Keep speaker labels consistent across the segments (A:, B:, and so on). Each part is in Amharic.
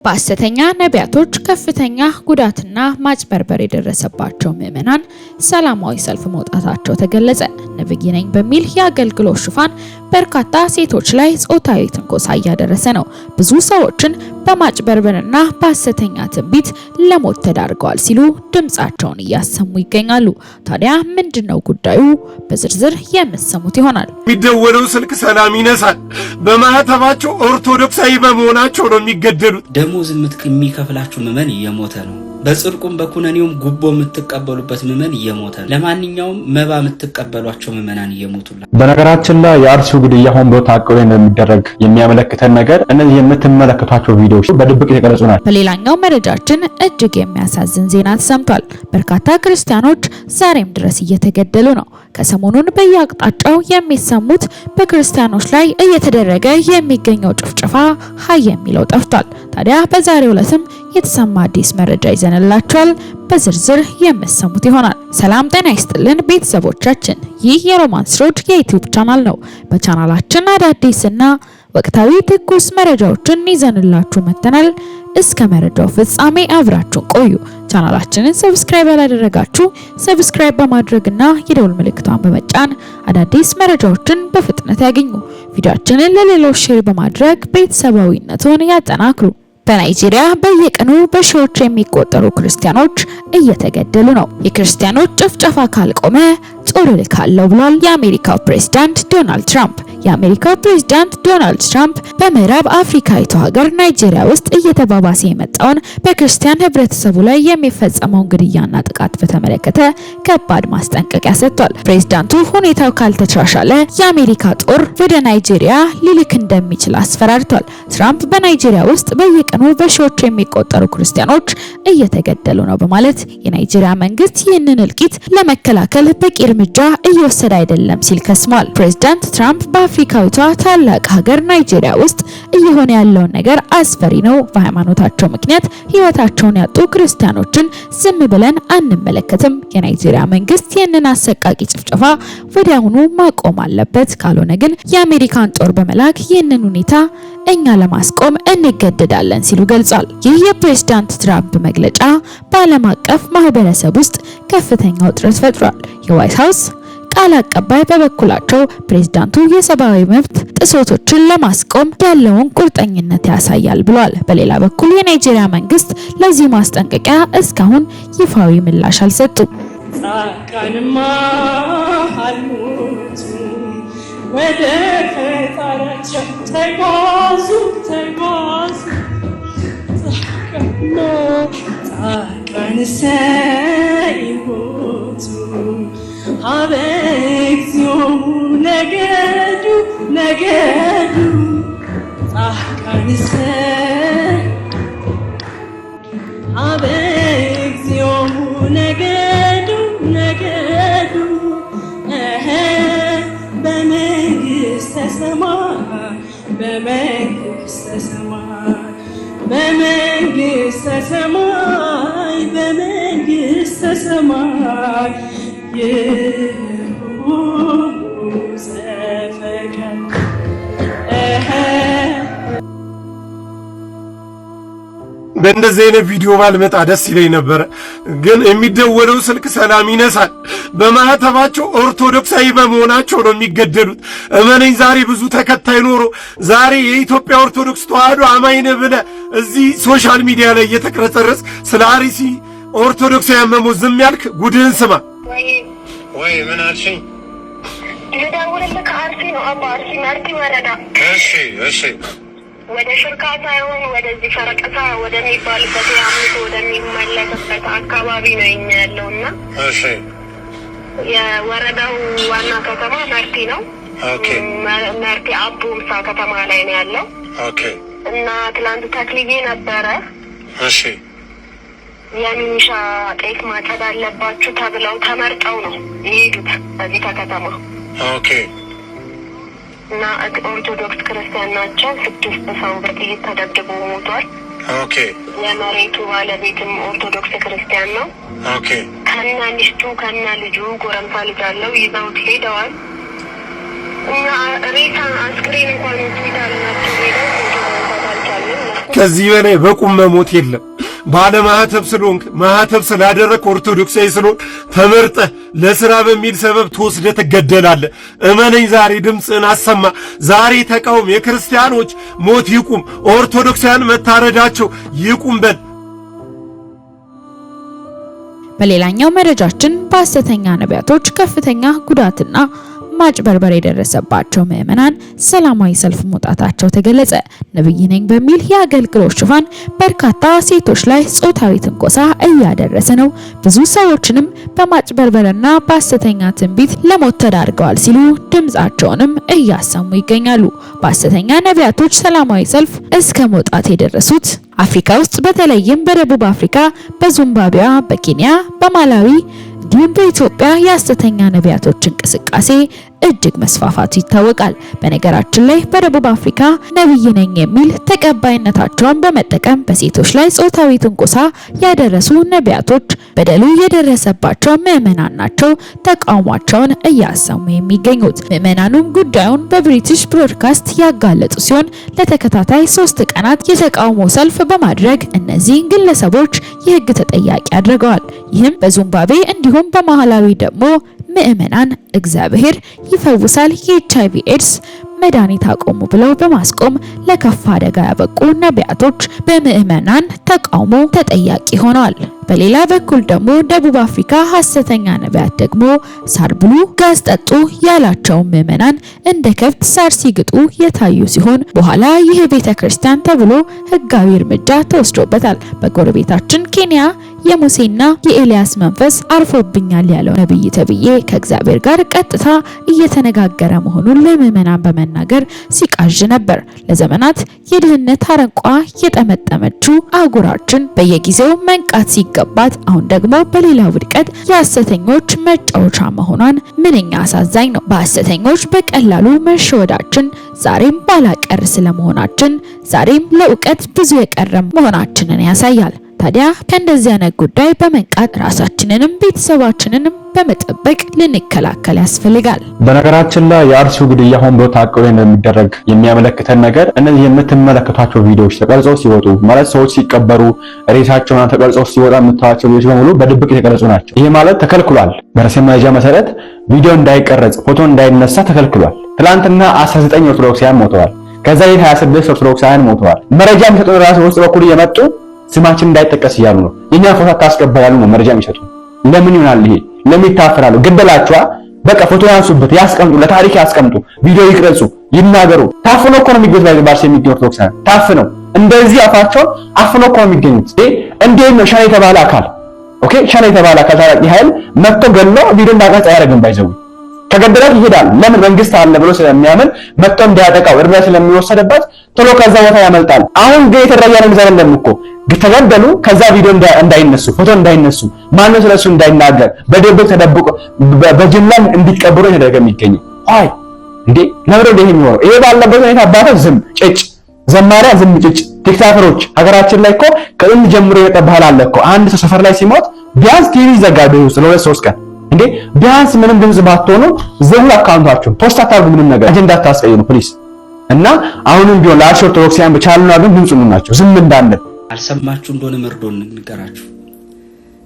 A: በሐሰተኛ ነቢያቶች ከፍተኛ ጉዳትና ማጭበርበር የደረሰባቸው ምዕመናን ሰላማዊ ሰልፍ መውጣታቸው ተገለጸ። ነብይ ነኝ በሚል የአገልግሎት ሽፋን በርካታ ሴቶች ላይ ጾታዊ ትንኮሳ እያደረሰ ነው። ብዙ ሰዎችን በማጭበርበርና በሐሰተኛ ትንቢት ለሞት ተዳርገዋል ሲሉ ድምጻቸውን እያሰሙ ይገኛሉ። ታዲያ ምንድነው ጉዳዩ? በዝርዝር የምትሰሙት ይሆናል።
B: የሚደወለው ስልክ ሰላም ይነሳል። በማህተባቸው ኦርቶዶክሳዊ በመሆናቸው ነው የሚገደሉት።
C: ደሞዝ የሚከፍላችሁ ምዕመን እየሞተ ነው። በጽድቁም በኩነኔውም ጉቦ የምትቀበሉበት ምዕመን እየሞተ ነው። ለማንኛውም መባ የምትቀበሏቸው ምዕመናን እየሞቱላ።
D: በነገራችን ላይ የአርሲው ግድያ ሆን ብሎ ታቅዶ እንደሚደረግ የሚያመለክተን ነገር እነዚህ የምትመለከቷቸው ቪዲዮዎች በድብቅ የተቀረጹ ናቸው።
A: በሌላኛው መረጃችን እጅግ የሚያሳዝን ዜና ተሰምቷል። በርካታ ክርስቲያኖች ዛሬም ድረስ እየተገደሉ ነው። ከሰሞኑን በየአቅጣጫው የሚሰሙት በክርስቲያኖች ላይ እየተደረገ የሚገኘው ጭፍጨፋ ሀይ የሚለው ጠፍቷል። ታዲያ በዛሬው ዕለትም የተሰማ አዲስ መረጃ ይዘንላችኋል። በዝርዝር የምትሰሙት ይሆናል። ሰላም ጤና ይስጥልን ቤተሰቦቻችን፣ ይህ የሮማንስ ሮድ የዩቲዩብ ቻናል ነው። በቻናላችን አዳዲስና ወቅታዊ ትኩስ መረጃዎችን ይዘንላችሁ መጥተናል። እስከ መረጃው ፍጻሜ አብራችሁን ቆዩ። ቻናላችንን ሰብስክራይብ ያላደረጋችሁ ሰብስክራይብ በማድረግና የደወል ምልክቷን በመጫን አዳዲስ መረጃዎችን በፍጥነት ያገኙ። ቪዲዮአችንን ለሌሎች ሼር በማድረግ ቤተሰባዊነቱን ያጠናክሩ። በናይጄሪያ በየቀኑ በሺዎች የሚቆጠሩ ክርስቲያኖች እየተገደሉ ነው። የክርስቲያኖች ጭፍጨፋ ካልቆመ ጦር እልካለሁ ብሏል የአሜሪካው ፕሬዝዳንት ዶናልድ ትራምፕ። የአሜሪካው ፕሬዝዳንት ዶናልድ ትራምፕ በምዕራብ አፍሪካዊቷ ሀገር ናይጄሪያ ውስጥ እየተባባሰ የመጣውን በክርስቲያን ህብረተሰቡ ላይ የሚፈጸመውን ግድያና ጥቃት በተመለከተ ከባድ ማስጠንቀቂያ ሰጥቷል። ፕሬዝዳንቱ ሁኔታው ካልተሻሻለ የአሜሪካ ጦር ወደ ናይጄሪያ ሊልክ እንደሚችል አስፈራርቷል። ትራምፕ በናይጄሪያ ውስጥ በየቀኑ በሺዎች የሚቆጠሩ ክርስቲያኖች እየተገደሉ ነው በማለት የናይጄሪያ መንግስት ይህንን እልቂት ለመከላከል በቂ እርምጃ እየወሰደ አይደለም ሲል ከስሟል። ፕሬዝዳንት ትራምፕ በአፍሪካዊቷ ታላቅ ሀገር ናይጄሪያ ውስጥ እየሆነ ያለውን ነገር አስፈሪ ነው፣ በሃይማኖታቸው ምክንያት ህይወታቸውን ያጡ ክርስቲያኖችን ዝም ብለን አንመለከትም፣ የናይጄሪያ መንግስት ይህንን አሰቃቂ ጭፍጨፋ ወዲያውኑ ማቆም አለበት፣ ካልሆነ ግን የአሜሪካን ጦር በመላክ ይህንን ሁኔታ እኛ ለማስቆም እንገደዳለን ሲሉ ገልጿል። ይህ የፕሬዝዳንት ትራምፕ መግለጫ በዓለም አቀፍ ማህበረሰብ ውስጥ ከፍተኛ ውጥረት ፈጥሯል። የዋይት ሃውስ ቃል አቀባይ በበኩላቸው ፕሬዝዳንቱ የሰብአዊ መብት ጥሰቶችን ለማስቆም ያለውን ቁርጠኝነት ያሳያል ብሏል። በሌላ በኩል የናይጄሪያ መንግስት ለዚህ ማስጠንቀቂያ እስካሁን ይፋዊ ምላሽ አልሰጡም።
E: ጻድቃንማ አልሞቱ ወደ ፈጣሪያቸው ተጓዙ ጻድቃንሰ ይሞቱ ሀበ እግዚኦ ነገዱ ጻድቃንሰ ሀበ እግዚኦ ነገዱ በመንግሥተ ሰማይ
B: በእንደዚህ አይነት ቪዲዮ ባልመጣ ደስ ይለኝ ነበር፣ ግን የሚደወለው ስልክ ሰላም ይነሳል። በማህተባቸው ኦርቶዶክሳዊ በመሆናቸው ነው የሚገደሉት። እመነኝ፣ ዛሬ ብዙ ተከታይ ኖሮ ዛሬ የኢትዮጵያ ኦርቶዶክስ ተዋህዶ አማኝ ነህ ብለህ እዚህ ሶሻል ሚዲያ ላይ እየተቅረጸረጽ ስለ አርሲ ኦርቶዶክሳዊ መሞት ዝም ያልክ ጉድህን ስማ።
F: ወይ ምን አልሽኝ?
G: የደወለልህ ከአርሲ ነው አባ፣ አርሲ መርቲ ወረዳ።
F: እሺ
G: ወደ ሽርካ ሳይሆን ወደዚህ ፈረቀሳ ወደሚባልበት የአምልኮ ወደሚመለስበት አካባቢ ነው የኛ ያለውና፣
F: እሺ
G: የወረዳው ዋና ከተማ መርቲ ነው።
F: ኦኬ
G: መርቲ አቦምሳ ከተማ ላይ ነው ያለው።
F: ኦኬ
G: እና ትላንት ተክሊጌ ነበረ።
F: እሺ
G: የሚኒሻ ጤፍ ማጨድ አለባችሁ ተብለው ተመርጠው ነው የሄዱት እዚህ ከከተማ።
F: ኦኬ
G: እና ኦርቶዶክስ ክርስቲያን ናቸው። 6 ሰው በጥይት ተደብድቦ ሞቷል።
F: ኦኬ
G: የመሬቱ ባለቤትም ኦርቶዶክስ ክርስቲያን ነው።
F: ኦኬ
G: ከነ ሚስቱ ከነ ልጁ ጎረምሳ ልጅ አለው ይዘውት ሄደዋል። እኛ ሬሳ አስክሬን እንኳን ሆስፒታል ናቸው ሄደው ፎቶ ማንሳት አልቻልንም።
B: ከዚህ በላይ በቁም መሞት የለም። ባለማህተብ ስለሆንክ ማህተብ ስላደረክ ኦርቶዶክሳዊ ስለሆንክ ተመርጠህ ለሥራ በሚል ሰበብ ተወስደህ ትገደላለህ። እመነኝ፣ ዛሬ ድምፅህን አሰማ። ዛሬ ተቃውም። የክርስቲያኖች ሞት ይቁም፣ ኦርቶዶክሳውያን መታረዳቸው ይቁም በል።
A: በሌላኛው መረጃችን በሐሰተኛ ነቢያቶች ከፍተኛ ጉዳትና ማጭበርበር የደረሰባቸው ምዕመናን ሰላማዊ ሰልፍ መውጣታቸው ተገለጸ። ነብይ ነኝ በሚል የአገልግሎት ሽፋን በርካታ ሴቶች ላይ ጾታዊ ትንኮሳ እያደረሰ ነው፣ ብዙ ሰዎችንም በማጭበርበርና በሐሰተኛ ትንቢት ለሞት ተዳርገዋል ሲሉ ድምጻቸውንም እያሰሙ ይገኛሉ። በሐሰተኛ ነቢያቶች ሰላማዊ ሰልፍ እስከ መውጣት የደረሱት አፍሪካ ውስጥ በተለይም በደቡብ አፍሪካ፣ በዚምባብዌ፣ በኬንያ፣ በማላዊ እንዲሁም በኢትዮጵያ የሐሰተኛ ነቢያቶች እንቅስቃሴ እጅግ መስፋፋቱ ይታወቃል። በነገራችን ላይ በደቡብ አፍሪካ ነብይ ነኝ የሚል ተቀባይነታቸውን በመጠቀም በሴቶች ላይ ጾታዊ ትንኮሳ ያደረሱ ነቢያቶች በደሉ የደረሰባቸው ምዕመናን ናቸው ተቃውሟቸውን እያሰሙ የሚገኙት። ምዕመናኑም ጉዳዩን በብሪቲሽ ብሮድካስት ያጋለጡ ሲሆን ለተከታታይ 3 ቀናት የተቃውሞ ሰልፍ በማድረግ እነዚህን ግለሰቦች የሕግ ተጠያቂ አድርገዋል። ይህም በዚምባብዌ እንዲሁም በማላዊ ደግሞ ምዕመናን እግዚአብሔር ይፈውሳል፣ የኤችአይቪ ኤድስ መድኃኒት አቆሙ ብለው በማስቆም ለከፋ አደጋ ያበቁ ነቢያቶች በምዕመናን ተቃውሞ ተጠያቂ ሆነዋል። በሌላ በኩል ደግሞ ደቡብ አፍሪካ ሐሰተኛ ነቢያት ደግሞ ሳር ብሉ፣ ጋዝ ጠጡ ያላቸው ምዕመናን እንደ ከብት ሳር ሲግጡ የታዩ ሲሆን በኋላ ይህ ቤተክርስቲያን ተብሎ ሕጋዊ እርምጃ ተወስዶበታል። በጎረቤታችን ኬንያ የሙሴና የኤልያስ መንፈስ አርፎብኛል ያለው ነብይ ተብዬ ከእግዚአብሔር ጋር ቀጥታ እየተነጋገረ መሆኑን ለምዕመናን በመናገር ሲቃዥ ነበር። ለዘመናት የድህነት አረንቋ የጠመጠመችው አህጉራችን በየጊዜው መንቃት ሲገባት አሁን ደግሞ በሌላ ውድቀት የሐሰተኞች መጫወቻ መሆኗን ምንኛ አሳዛኝ ነው። በሐሰተኞች በቀላሉ መሸወዳችን ዛሬም ባላቀር ስለመሆናችን ዛሬም ለእውቀት ብዙ የቀረም መሆናችንን ያሳያል። ታዲያ ከእንደዚህ አይነት ጉዳይ በመንቃት ራሳችንንም ቤተሰባችንንም በመጠበቅ ልንከላከል ያስፈልጋል።
D: በነገራችን ላይ የአርሲው ግድያ ሆን ብሎ ታቅዶ እንደሚደረግ የሚያመለክተን ነገር እነዚህ የምትመለከቷቸው ቪዲዮዎች ተቀርጸው ሲወጡ ማለት ሰዎች ሲቀበሩ ሬሳቸውና ተቀርጸው ሲወጣ የምታዩቸው ቪዲዮዎች በሙሉ በድብቅ የተቀረጹ ናቸው። ይሄ ማለት ተከልክሏል። በራሴ መረጃ መሰረት ቪዲዮ እንዳይቀረጽ ፎቶ እንዳይነሳ ተከልክሏል። ትላንትና 19 ኦርቶዶክሳውያን ሞተዋል። ከዛ 26 ኦርቶዶክሳውያን ሞተዋል። መረጃ የሚሰጡን ራሱ ውስጥ በኩል እየመጡ ስማችን እንዳይጠቀስ እያሉ ነው። የኛ ፎቶ ታስቀባ ያሉ ነው መረጃ የሚሰጡ። ለምን ይሆናል ይሄ? ለምን ይታፈራሉ? ገደላችኋ፣ በቃ ፎቶ ያንሱበት፣ ያስቀምጡ፣ ለታሪክ ያስቀምጡ፣ ቪዲዮ ይቅረጹ፣ ይናገሩ። ታፍኖ እኮ ነው የሚገኙት። ባርስ የሚገኙ ኦርቶዶክሳውያን ታፍነው እንደዚህ አፋቸው አፍኖ እኮ ነው የሚገኙት። እንዴት ነው ሻኔ የተባለ አካል ሻኔ የተባለ አካል ታላቅ ኃይል መጥቶ ገሎ ቪዲዮ እንዳቀረጸ አያደርግም። ባይዘው ከገደላት ይሄዳል። ለምን? መንግስት አለ ብሎ ስለሚያምን መጥቶ እንዲያጠቃው እርምጃ ስለሚወሰድበት ቶሎ ከዛ ቦታ ያመልጣል። አሁን ግን የተራያለ እንደዘለም እኮ ተገደሉ። ከዛ ቪዲዮ እንዳይነሱ ፎቶ እንዳይነሱ ማነው ስለሱ እንዳይናገር በደብቅ ተደብቆ በጅምላም እንዲቀበሩ የተደረገ የሚገኘው አይ እንዴ ለምን እንደ ይሄ የሚሆነው? ይሄ ባለበት ሁኔታ አባታ ዝም ጭጭ፣ ዘማሪያ ዝም ጭጭ። ቲክታከሮች ሀገራችን ላይ እኮ ከእንድ ጀምሮ የመጣ ባህል አለ እኮ። አንድ ሰው ሰፈር ላይ ሲሞት ቢያንስ ቲቪ ይዘጋል ስለሁለት 3 ቀን። እንዴ ቢያንስ ምንም ድምጽ ባትሆኑ ዘው አካውንታችሁን ፖስት አታርጉ፣ ምንም ነገር አጀንዳ አታስቀይሩ ፕሊዝ። እና አሁንም ቢሆን ለአርሲ ኦርቶዶክሳውያን በቻሉና ግን ድምጽ ናቸው ዝም እንዳለ
C: አልሰማችሁ እንደሆነ መርዶን እንገራችሁ።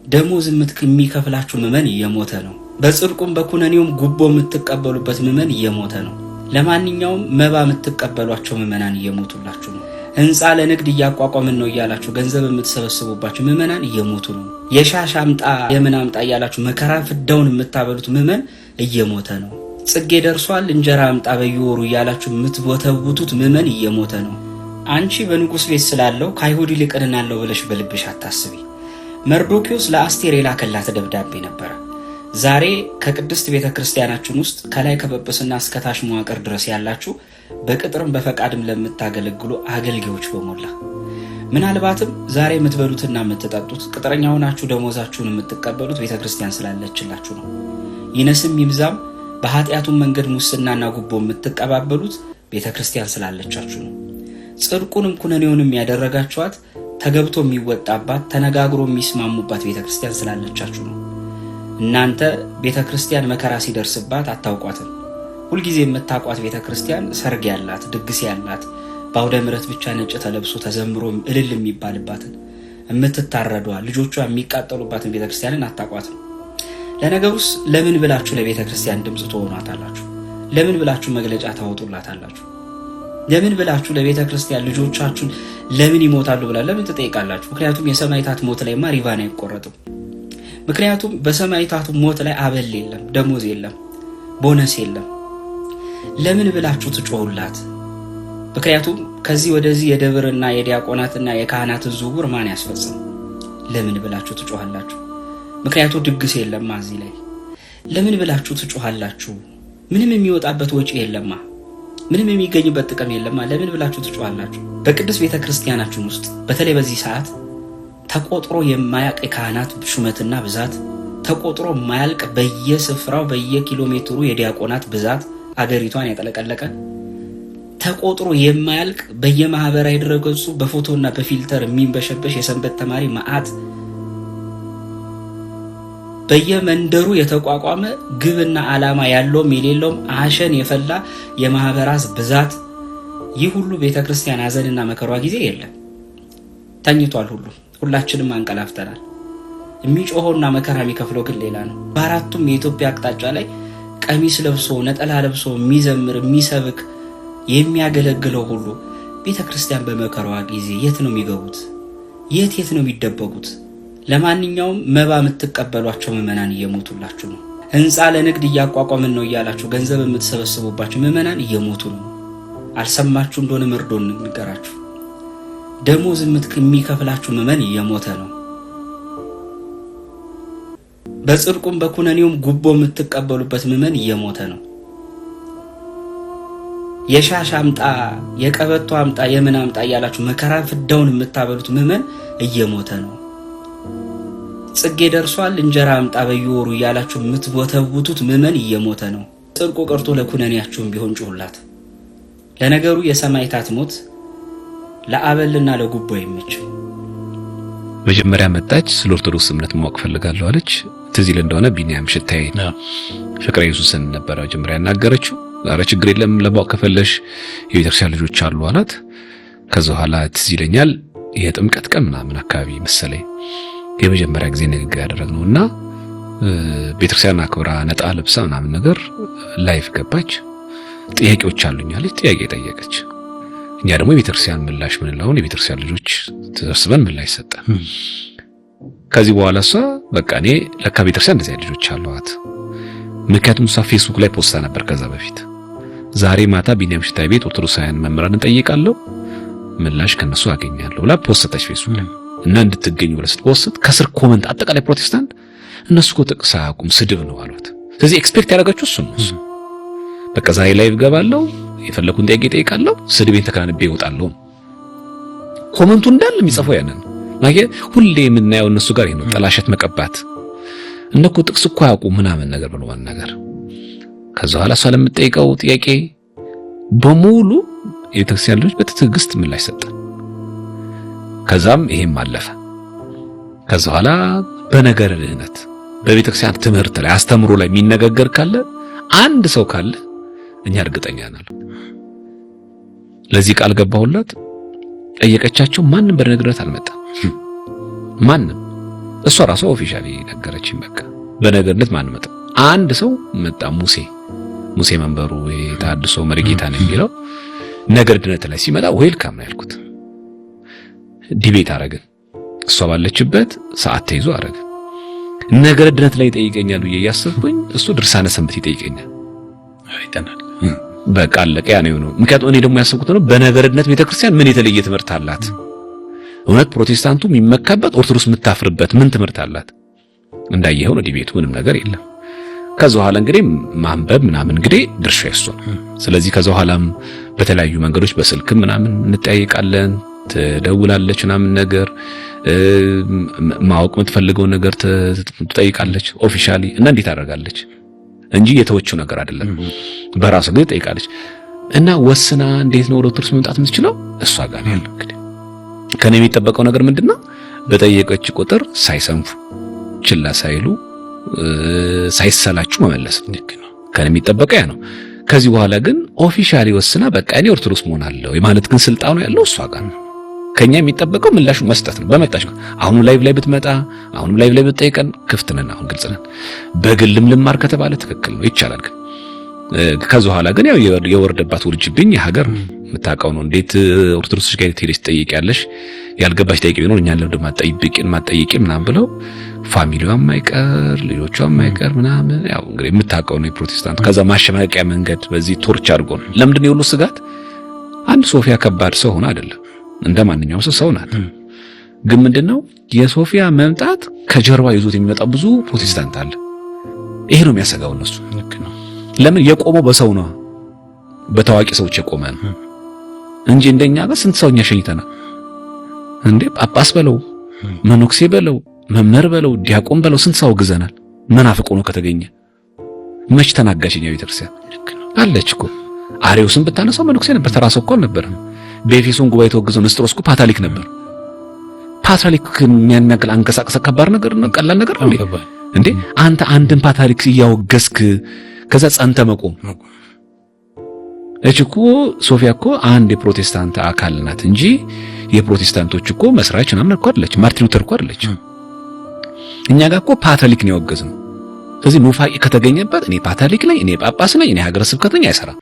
C: ደሞዝ የሚከፍላችሁ ምዕመን እየሞተ ነው። በጽድቁም በኩነኔውም ጉቦ የምትቀበሉበት ምዕመን እየሞተ ነው። ለማንኛውም መባ የምትቀበሏቸው ምዕመናን እየሞቱላችሁ ነው። ህንፃ ለንግድ እያቋቋምን ነው እያላችሁ ገንዘብ የምትሰበስቡባችሁ ምዕመናን እየሞቱ ነው። የሻሽ አምጣ የምን አምጣ እያላችሁ መከራ ፍዳውን የምታበሉት ምዕመን እየሞተ ነው። ጽጌ ደርሷል እንጀራ አምጣ በየወሩ እያላችሁ የምትቦተቡቱት ምዕመን እየሞተ ነው። አንቺ በንጉስ ቤት ስላለው ከአይሁድ ይልቅ እድናለሁ ብለሽ በልብሽ አታስቢ። መርዶኪዮስ ለአስቴር የላከላት ደብዳቤ ነበረ። ዛሬ ከቅድስት ቤተክርስቲያናችን ውስጥ ከላይ ከጵጵስና እስከ ታች መዋቅር ድረስ ያላችሁ በቅጥርም በፈቃድም ለምታገለግሉ አገልጋዮች በሞላ ምናልባትም ዛሬ የምትበሉትና የምትጠጡት ቅጥረኛ ሆናችሁ ደሞዛችሁን የምትቀበሉት ቤተክርስቲያን ስላለችላችሁ ነው። ይነስም ይብዛም በኃጢአቱን መንገድ ሙስናና ጉቦ የምትቀባበሉት ቤተክርስቲያን ስላለቻችሁ ነው። ጽድቁንም ኩነኔውንም ያደረጋችኋት ተገብቶ የሚወጣባት ተነጋግሮ የሚስማሙባት ቤተክርስቲያን ስላለቻችሁ ነው። እናንተ ቤተክርስቲያን መከራ ሲደርስባት አታውቋትም። ሁልጊዜ የምታውቋት ቤተክርስቲያን ሰርግ ያላት፣ ድግስ ያላት፣ በአውደ ምሕረት ብቻ ነጭ ተለብሶ ተዘምሮ እልል የሚባልባትን የምትታረዷ ልጆቿ የሚቃጠሉባትን ቤተክርስቲያንን አታቋትም። ለነገሩስ ለምን ብላችሁ ለቤተክርስቲያን ድምጽ ትሆኗታላችሁ? ለምን ብላችሁ መግለጫ ታወጡላታላችሁ? ለምን ብላችሁ ለቤተክርስቲያን ልጆቻችሁን ለምን ይሞታሉ ብላ ለምን ትጠይቃላችሁ? ምክንያቱም የሰማዕታት ሞት ላይማ ሪቫን አይቆረጥም። ምክንያቱም በሰማዕታቱ ሞት ላይ አበል የለም፣ ደሞዝ የለም፣ ቦነስ የለም። ለምን ብላችሁ ትጮሁላት? ምክንያቱም ከዚህ ወደዚህ የደብርና የዲያቆናትና የካህናትን ዝውውር ማን ያስፈጽም? ለምን ብላችሁ ትጮሃላችሁ? ምክንያቱም ድግስ የለማ እዚህ ላይ። ለምን ብላችሁ ትጮሃላችሁ? ምንም የሚወጣበት ወጪ የለማ፣ ምንም የሚገኝበት ጥቅም የለማ። ለምን ብላችሁ ትጮሃላችሁ? በቅዱስ ቤተክርስቲያናችን ውስጥ በተለይ በዚህ ሰዓት ተቆጥሮ የማያልቅ የካህናት ሹመትና ብዛት፣ ተቆጥሮ የማያልቅ በየስፍራው በየኪሎ ሜትሩ የዲያቆናት ብዛት አገሪቷን ያጠለቀለቀ፣ ተቆጥሮ የማያልቅ በየማህበራዊ ድረገጹ በፎቶና በፊልተር የሚንበሸበሽ የሰንበት ተማሪ መዓት፣ በየመንደሩ የተቋቋመ ግብና ዓላማ ያለውም የሌለውም አሸን የፈላ የማህበራት ብዛት፣ ይህ ሁሉ ቤተክርስቲያን ሐዘንና መከሯ ጊዜ የለም። ተኝቷል። ሁላችንም አንቀላፍተናል። የሚጮኸውና መከራ የሚከፍለው ግን ሌላ ነው። በአራቱም የኢትዮጵያ አቅጣጫ ላይ ቀሚስ ለብሶ ነጠላ ለብሶ የሚዘምር የሚሰብክ የሚያገለግለው ሁሉ ቤተክርስቲያን በመከሯ ጊዜ የት ነው የሚገቡት? የት ነው የሚደበቁት? ለማንኛውም መባ የምትቀበሏቸው ምዕመናን እየሞቱላችሁ ነው። ህንፃ ለንግድ እያቋቋምን ነው እያላችሁ ገንዘብ የምትሰበስቡባቸው ምዕመናን እየሞቱ ነው። አልሰማችሁ እንደሆነ መርዶን ንገራችሁ። ደሞዝ የሚከፍላችሁ ምዕመን እየሞተ ነው። በጽድቁም በኩነኔውም ጉቦ የምትቀበሉበት ምዕመን እየሞተ ነው። የሻሽ አምጣ፣ የቀበቶ አምጣ፣ የምን አምጣ እያላችሁ መከራ ፍዳውን የምታበሉት ምዕመን እየሞተ ነው። ጽጌ ደርሷል እንጀራ አምጣ በየወሩ እያላችሁ የምትወተውቱት ምዕመን እየሞተ ነው። ጽድቁ ቀርቶ ለኩነኔያችሁም ቢሆን ጩሁላት። ለነገሩ የሰማዕታት ሞት ለአበልና ለጉቦ አይመችም።
H: መጀመሪያ መጣች፣ ስለ ኦርቶዶክስ እምነት ማወቅ ፈልጋለሁ አለች። ትዝ ይል እንደሆነ ቢኒያም ሽታይ ፍቅረ ኢየሱስን ነበር መጀመሪያ ያናገረችው። ዛሬ ችግር የለም ለማወቅ ከፈለሽ የቤተክርስቲያን ልጆች አሉ አላት። ከዛ በኋላ ትዝ ይለኛል የጥምቀት ቀን ምናምን አካባቢ መሰለኝ የመጀመሪያ ጊዜ ንግግር ያደረግነውና ቤተክርስቲያን አክብራ ነጣ ለብሳ ምናምን ነገር ላይፍ ገባች። ጥያቄዎች አሉኝ አለች። ጥያቄ ጠየቀች። እኛ ደግሞ የቤተክርስቲያን ምላሽ ምን ነው? የቤተክርስቲያን ልጆች ተሰብስበን ምላሽ ሰጠን። ከዚህ በኋላ እሷ በቃ እኔ ለካ ቤተክርስቲያን እንደዚህ ልጆች አሏት። ምክንያቱም እሷ ፌስቡክ ላይ ፖስታ ነበር ከዛ በፊት ዛሬ ማታ ቢኒያም ሽታይ ቤት ኦርቶዶክሳውያን መምህራንን ጠይቃለሁ ምላሽ ከነሱ አገኛለሁ ብላ ፖስተች ፌስቡክ ላይ እና እንድትገኙ ብላ ስትፖስት ከስር ኮመንት አጠቃላይ ፕሮቴስታንት እነሱ እኮ ጥቅስ አያውቁም ስድብ ነው አሏት። ስለዚህ ኤክስፔክት ያደረጋችሁ እሱ ነው። በቃ ዛሬ ላይ ገባለሁ የፈለኩን ጥያቄ ጠይቃለሁ ስድቤን ተከናንቤ ይወጣለሁ። ኮመንቱ እንዳለ የሚጽፈው ያንን ማለት ሁሌ የምናየው እነሱ ጋር ይሄ ነው ጠላሸት መቀባት እነኮ ጥቅስ እኮ አያውቁም ምናምን ነገር ብሎ ማናገር። ከዛ በኋላ እሷ ለምትጠይቀው ጥያቄ በሙሉ የቤተክርስቲያን ልጆች በትዕግስት ምላሽ ሰጠ። ከዛም ይሄም አለፈ። ከዛ በኋላ በነገር ድህነት በቤተክርስቲያን ትምህርት ላይ አስተምሮ ላይ የሚነጋገር ካለ አንድ ሰው ካለ እኛ እርግጠኛ ነን ለዚህ ቃል ገባሁላት። ጠየቀቻቸው። ማንም በነገረት አልመጣም። ማንም እሷ ራሷ ኦፊሻሊ ነገረችኝ። በቃ በነገርነት ማንም መጣ። አንድ ሰው መጣ። ሙሴ መንበሩ የታድሶ መርጌታ ነው የሚለው ነገር ድነት ላይ ሲመጣ ዌልካም ነው ያልኩት። ዲቤት አረግን። እሷ ባለችበት ሰዓት ተይዞ አረግን። ነገር ድነት ላይ ይጠይቀኛል ብዬ ያሰብኩኝ እሱ ድርሳነ ሰንበት ይጠይቀኛል። አይተናል። በቃ አለቀ። ያ ነው። ምክንያቱም እኔ ደግሞ ያሰብኩት ነው በነገርነት ቤተክርስቲያን ምን የተለየ ትምህርት አላት? እውነት ፕሮቴስታንቱ የሚመካበት ኦርቶዶክስ የምታፍርበት ምን ትምህርት አላት? እንዳየኸው ነው ዲቤቱ ምንም ነገር የለም። ከዛ በኋላ እንግዲህ ማንበብ ምናምን እንግዲህ ድርሻ ይሱ ነው። ስለዚህ ከዛ በኋላም በተለያዩ መንገዶች በስልክ ምናምን እንጠያይቃለን። ትደውላለች ምናምን ነገር ማወቅ የምትፈልገው ነገር ትጠይቃለች ኦፊሻሊ እና እንዴት አደርጋለች እንጂ የተወችው ነገር አይደለም። በራሱ ግን ጠይቃለች እና ወስና እንዴት ነው ኦርቶዶክስ መምጣት የምትችለው እሷ ጋር ነው ያለው። እንግዲህ ከኔ የሚጠበቀው ነገር ምንድነው? በጠየቀች ቁጥር ሳይሰንፉ ችላ ሳይሉ ሳይሰላችሁ መመለስ ነው። ከኔ የሚጠበቀው ያ ነው። ከዚህ በኋላ ግን ኦፊሻሊ ወስና በቃ እኔ ኦርቶዶክስ መሆን አለው ማለት ግን ስልጣኑ ያለው እሷ ጋር ነው። ከኛ የሚጠበቀው ምላሹ መስጠት ነው። በመጣች አሁን ላይቭ ላይ ብትመጣ አሁን ላይቭ ላይ ብትጠይቀን ክፍት ነን። አሁን ግልጽ ነን። በግልም ልማር ከተባለ ትክክል ነው ይቻላል። ግን ከዚህ በኋላ ግን ያው የወርደባት ውርጅብኝ የሀገር የምታውቀው ነው። እንዴት ኦርቶዶክሶች ጋር ትሄደሽ ትጠይቂያለሽ? ያልገባሽ ጠይቂ ቢኖር እኛን ለምን ማጠይቂ ምናምን ብለው ፋሚሊዋም ማይቀር ሌሎቿም ማይቀር ምናምን ያው እንግዲህ የምታውቀው ነው የፕሮቴስታንት። ከዛ ማሸማቂያ መንገድ በዚህ ቶርች አድርጎ ነው። ለምንድን ነው የሁሉ ስጋት? አንድ ሶፊያ ከባድ ሰው ሆነ አይደለም፣ እንደማንኛውም ሰው ናት። ግን ምንድነው የሶፊያ መምጣት ከጀርባ ይዞት የሚመጣ ብዙ ፕሮቴስታንት አለ። ይሄ ነው የሚያሰጋው እነሱ። ለምን የቆመው በሰው ነው፣ በታዋቂ ሰዎች የቆመ ነው እንጂ እንደኛ ጋር ስንት ሰውኛ ሸኝተናል እንዴ? ጳጳስ በለው መነኩሴ በለው መምህር በለው ዲያቆን በለው ስንት ሰው ግዘናል። መናፍቅ ሆኖ ከተገኘ መች ተናጋሽኛ ቤተክርስቲያን አለች እኮ። አርዮስን ብታነሳው መነኩሴ ነበር፣ ተራሰው እኮ ነበር። በኤፌሶን ጉባኤ ተወግዘው ንስጥሮስ እኮ ፓትርያርክ ነበር። ፓትርያርክ የሚያናግል አንቀሳቀሰ ከባድ ነገር ነው፣ ቀላል ነገር ነው እንዴ? አንተ አንድን ፓትርያርክ እያወገዝክ ከዛ ጸንተ መቆም እኮ። ሶፊያ እኮ አንድ የፕሮቴስታንት አካል ናት እንጂ የፕሮቴስታንቶች እኮ መስራች ምናምን እኮ አይደለች። ማርቲን ሉተር እኮ አይደለች። እኛ ጋር እኮ ፓትርያርክ ነው ያወገዝነው። ስለዚህ ኑፋቄ ከተገኘበት እኔ ፓትርያርክ ነኝ፣ እኔ ጳጳስ ነኝ፣ እኔ ሀገረ ስብከት ነኝ አይሰራም።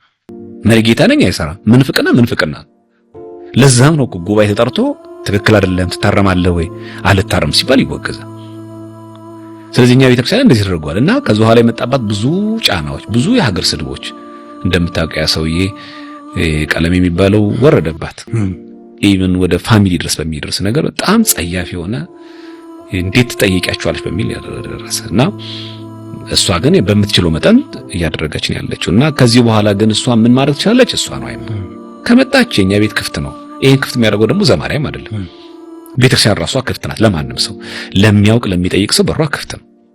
H: መሪጌታ ነኝ አይሰራም። ምንፍቅና ለዛም ነው ጉባኤ ተጠርቶ ትክክል አይደለም ትታረማለህ ወይ አልታረም ሲባል ይወገዛል። ስለዚህ እኛ ቤተክርስቲያን እንደዚህ ተደርጓል እና ከዛ በኋላ የመጣባት ብዙ ጫናዎች፣ ብዙ የሀገር ስድቦች እንደምታውቀው ያ ሰውዬ ቀለም የሚባለው ወረደባት። ኢቭን ወደ ፋሚሊ ድረስ በሚደርስ ነገር በጣም ጸያፍ የሆነ እንዴት ትጠይቂያቸዋለሽ በሚል ያደረሰና እሷ ግን በምትችለው መጠን እያደረገች ነው ያለችው እና ከዚህ በኋላ ግን እሷ ምን ማድረግ ትችላለች? እሷ ነው አይደል ከመጣች የኛ ቤት ክፍት ነው። ይሄን ክፍት የሚያደርገው ደግሞ ዘማሪያም አይደለም። ቤተክርስቲያን ራሷ ክፍት ናት ለማንም ሰው፣ ለሚያውቅ ለሚጠይቅ ሰው በሯ ክፍት ነው።